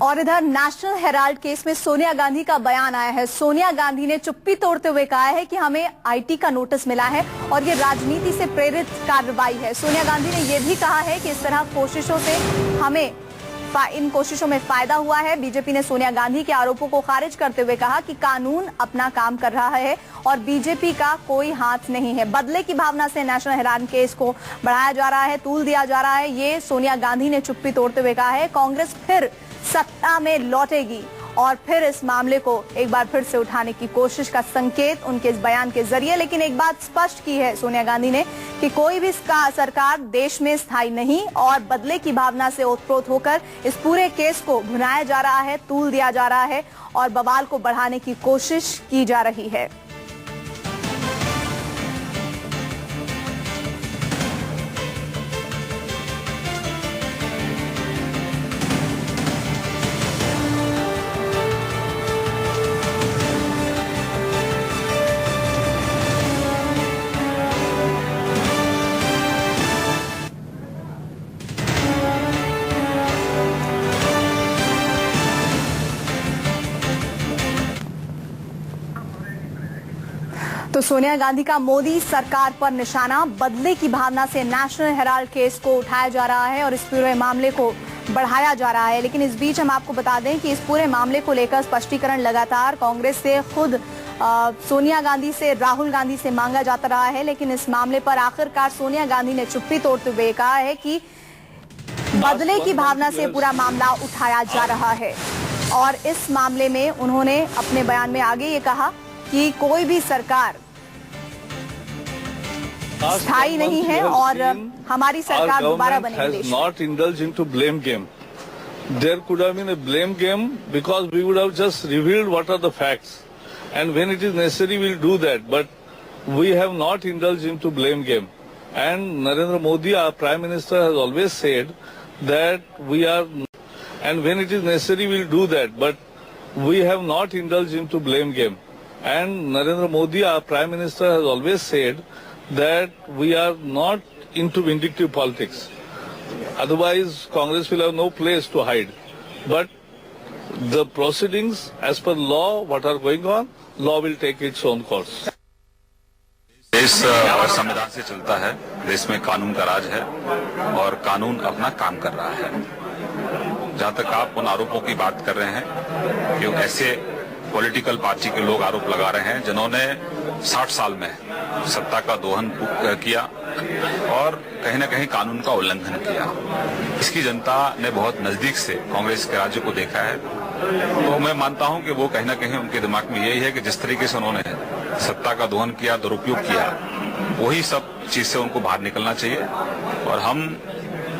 और इधर national Herald case में सोनिया गांधी का बयान आया है। सोनिया गांधी ने चुप्पी तोड़ते हुए कहा है कि हमें आईटी का नोटिस मिला है और ये राजनीति से प्रेरित कार्रवाई है। सोनिया गांधी ने यह भी कहा है कि इस तरह कोशिशों से हमें इन कोशिशों में फायदा हुआ है। बीजेपी ने सोनिया गांधी के आरोपों को खारिज करते हुए कहा कि कानून अपना काम कर रहा है और बीजेपी का कोई हाथ नहीं है। बदले की भावना से नेशनल हेराल्ड केस को बढ़ाया जा रहा है, तूल दिया जा रहा है, ये सोनिया गांधी ने चुप्पी तोड़ते हुए कहा है। कांग्रेस फिर सत्ता में लौटेगी और फिर इस मामले को एक बार फिर से उठाने की कोशिश का संकेत उनके इस बयान के जरिए। लेकिन एक बात स्पष्ट की है सोनिया गांधी ने कि कोई भी सरकार देश में स्थायी नहीं और बदले की भावना से ओतप्रोत होकर इस पूरे केस को भुनाया जा रहा है, तूल दिया जा रहा है और बवाल को बढ़ाने की कोशिश की जा रही है। तो सोनिया गांधी का मोदी सरकार पर निशाना, बदले की भावना से नेशनल हेराल्ड केस को उठाया जा रहा है और इस पूरे मामले को बढ़ाया जा रहा है। लेकिन इस बीच हम आपको बता दें कि इस पूरे मामले को लेकर स्पष्टीकरण लगातार कांग्रेस से खुद सोनिया गांधी से, राहुल गांधी से मांगा जाता रहा है। लेकिन इस मामले पर आखिरकार सोनिया गांधी ने चुप्पी तोड़ते हुए कहा है कि बदले की भावना से पूरा मामला उठाया जा रहा है। और इस मामले में उन्होंने अपने बयान में आगे ये कहा कि कोई भी सरकार स्थायी नहीं है और हमारी सरकार दोबारा बनेगी। Not indulged into blame game. There could have been a blame game because we would have just revealed what are the facts, and when it is necessary, we'll do that. But we have not indulged into blame game. And Narendra Modi, our Prime Minister, has always said that we are, and when it is necessary, we'll do that. But we have not indulged into blame game. And Narendra Modi, our Prime Minister, has always said that we are not into vindictive politics. Otherwise, Congress will have no place to hide. But the proceedings, as per law, what are going on, law will take its own course. देश संविधान से चलता है, देश में कानून का राज है और कानून अपना काम कर रहा है। जहां तक आप उन आरोपों की बात कर रहे हैं कि ऐसे पॉलिटिकल पार्टी के लोग आरोप लगा रहे हैं जिन्होंने 60 साल में सत्ता का दोहन किया और कहीं न कहीं कानून का उल्लंघन किया, इसकी जनता ने बहुत नजदीक से कांग्रेस के राज्य को देखा है। तो मैं मानता हूं कि वो कहीं न कहीं उनके दिमाग में यही है कि जिस तरीके से उन्होंने सत्ता का दोहन किया, दुरुपयोग किया, वही सब चीज से उनको बाहर निकलना चाहिए। और हम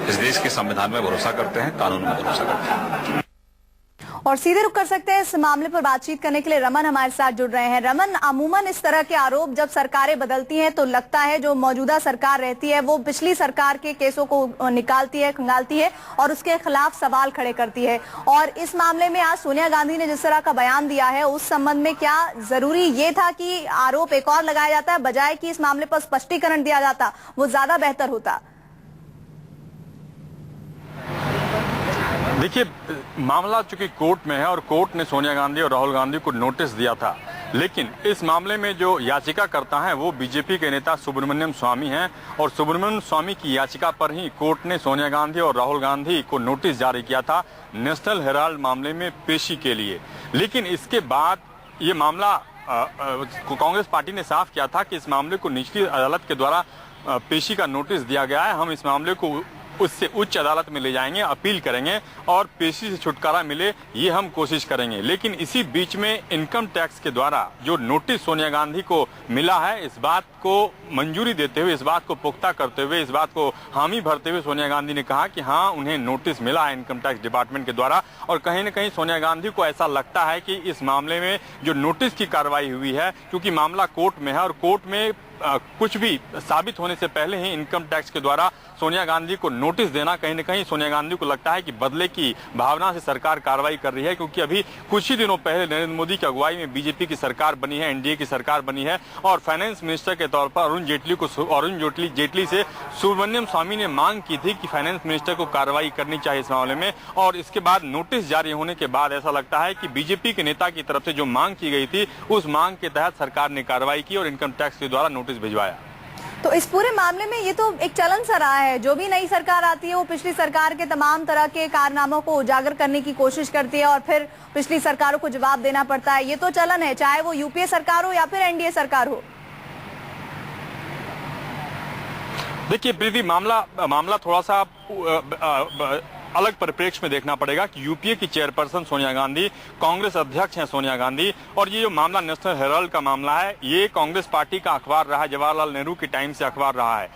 इस देश के संविधान में भरोसा करते हैं, कानून में भरोसा करते हैं। और सीधे रुक कर सकते हैं इस मामले पर बातचीत करने के लिए रमन हमारे साथ जुड़ रहे हैं। रमन, अमूमन इस तरह के आरोप जब सरकारें बदलती हैं तो लगता है जो मौजूदा सरकार रहती है वो पिछली सरकार के केसों को निकालती है, खंगालती है और उसके खिलाफ सवाल खड़े करती है। और इस मामले में आज सोनिया गांधी ने जिस तरह का बयान दिया है उस संबंध में क्या जरूरी ये था कि आरोप एक और लगाया जाता है बजाय कि इस मामले पर स्पष्टीकरण दिया जाता, वो ज्यादा बेहतर होता? देखिए, मामला चूंकि कोर्ट में है और कोर्ट ने सोनिया गांधी और राहुल गांधी को नोटिस दिया था, लेकिन इस मामले में जो याचिका करता है वो बीजेपी के नेता सुब्रमण्यम स्वामी हैं और सुब्रमण्यम स्वामी की याचिका पर ही कोर्ट ने सोनिया गांधी और राहुल गांधी को नोटिस जारी किया था नेशनल हेराल्ड मामले में पेशी के लिए। लेकिन इसके बाद ये मामला कांग्रेस पार्टी ने साफ किया था कि इस मामले को निचली अदालत के द्वारा पेशी का नोटिस दिया गया है, हम इस मामले को उससे उच्च अदालत में ले जाएंगे, अपील करेंगे और पेशी से छुटकारा मिले ये हम कोशिश करेंगे। लेकिन इसी बीच में इनकम टैक्स के द्वारा जो नोटिस सोनिया गांधी को मिला है, इस बात को मंजूरी देते हुए, इस बात को पुख्ता करते हुए, इस बात को हामी भरते हुए सोनिया गांधी ने कहा कि हाँ, उन्हें नोटिस मिला है इनकम टैक्स डिपार्टमेंट के द्वारा। और कहीं न कहीं सोनिया गांधी को ऐसा लगता है कि इस मामले में जो नोटिस की कार्रवाई हुई है, क्योंकि मामला कोर्ट में है और कोर्ट में कुछ भी साबित होने से पहले ही इनकम टैक्स के द्वारा सोनिया गांधी को नोटिस देना, कहीं न कहीं सोनिया गांधी को लगता है कि बदले की भावना से सरकार कार्रवाई कर रही है। क्योंकि अभी कुछ ही दिनों पहले नरेंद्र मोदी की अगुवाई में बीजेपी की सरकार बनी है, एनडीए की सरकार बनी है और फाइनेंस मिनिस्टर के तौर पर अरुण जेटली से सुब्रमण्यम स्वामी ने मांग की थी कि फाइनेंस मिनिस्टर को कार्रवाई करनी चाहिए इस मामले में। और इसके बाद नोटिस जारी होने के बाद ऐसा लगता है कि बीजेपी के नेता की तरफ से जो मांग की गई थी उस मांग के तहत सरकार ने कार्रवाई की और इनकम टैक्स के द्वारा नोटिस भिजवाया। तो इस पूरे मामले में ये तो एक चलन सा रहा है, जो भी नई सरकार आती है वो पिछली सरकार के तमाम तरह के कारनामों को उजागर करने की कोशिश करती है और फिर पिछली सरकारों को जवाब देना पड़ता है। ये तो चलन है, चाहे वो यूपीए सरकार हो या फिर एनडीए सरकार हो। देखिए प्रीति, मामला थोड़ा सा अलग परिप्रेक्ष्य में देखना पड़ेगा कि यूपीए की चेयरपर्सन सोनिया गांधी, कांग्रेस अध्यक्ष हैं सोनिया गांधी, और ये जो मामला नेशनल हेराल्ड का मामला है ये कांग्रेस पार्टी का अखबार रहा है, जवाहरलाल नेहरू के टाइम से अखबार रहा है।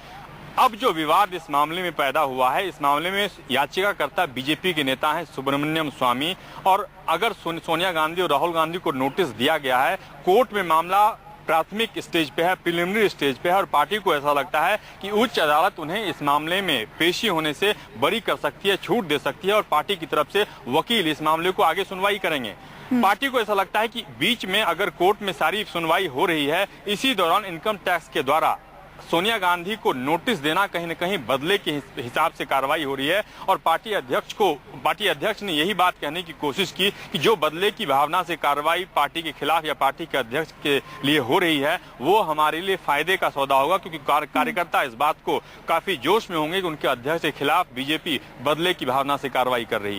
अब जो विवाद इस मामले में पैदा हुआ है, इस मामले में याचिकाकर्ता बीजेपी के नेता हैं सुब्रमण्यम स्वामी, और अगर सोनिया गांधी और राहुल गांधी को नोटिस दिया गया है, कोर्ट में मामला प्राथमिक स्टेज पे है, प्रिलिमिनरी स्टेज पे है, और पार्टी को ऐसा लगता है कि उच्च अदालत उन्हें इस मामले में पेशी होने से बरी कर सकती है, छूट दे सकती है, और पार्टी की तरफ से वकील इस मामले को आगे सुनवाई करेंगे। पार्टी को ऐसा लगता है कि बीच में अगर कोर्ट में सारी सुनवाई हो रही है, इसी दौरान इनकम टैक्स के द्वारा सोनिया गांधी को नोटिस देना कहीं न कहीं बदले के हिसाब से कार्रवाई हो रही है। और पार्टी अध्यक्ष ने यही बात कहने की कोशिश की कि जो बदले की भावना से कार्रवाई पार्टी के खिलाफ या पार्टी के अध्यक्ष के लिए हो रही है वो हमारे लिए फायदे का सौदा होगा, क्योंकि कार्यकर्ता इस बात को काफी जोश में होंगे कि उनके अध्यक्ष के खिलाफ बीजेपी बदले की भावना से कार्रवाई कर रही है।